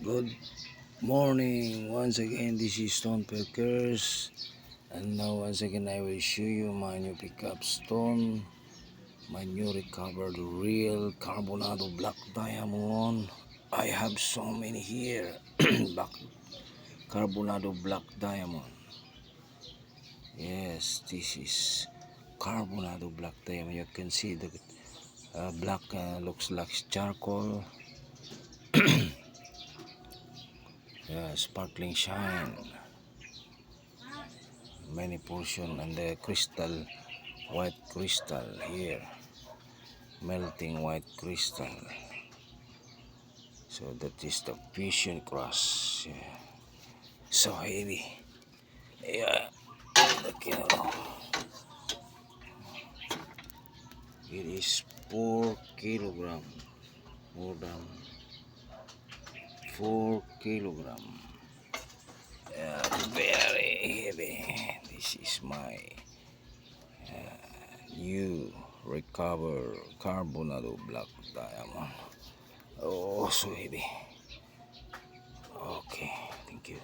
Good morning. Once again, this is Stone Pickers, and now once again I will show you my new pickup stone, my new recovered real carbonado black diamond. I have so many here. Black carbonado black diamond. Yes, this is carbonado black diamond. You can see the black looks like charcoal. Yeah, sparkling shine, many portion, and the crystal, white crystal here, melting white crystal. So that is the fusion cross. Yeah. So heavy. Yeah, okay. It is 4 kilogram, more than 4 kilogram. Yeah, very heavy. This is my new recover carbonado black diamond. Oh, so heavy. Okay, thank you.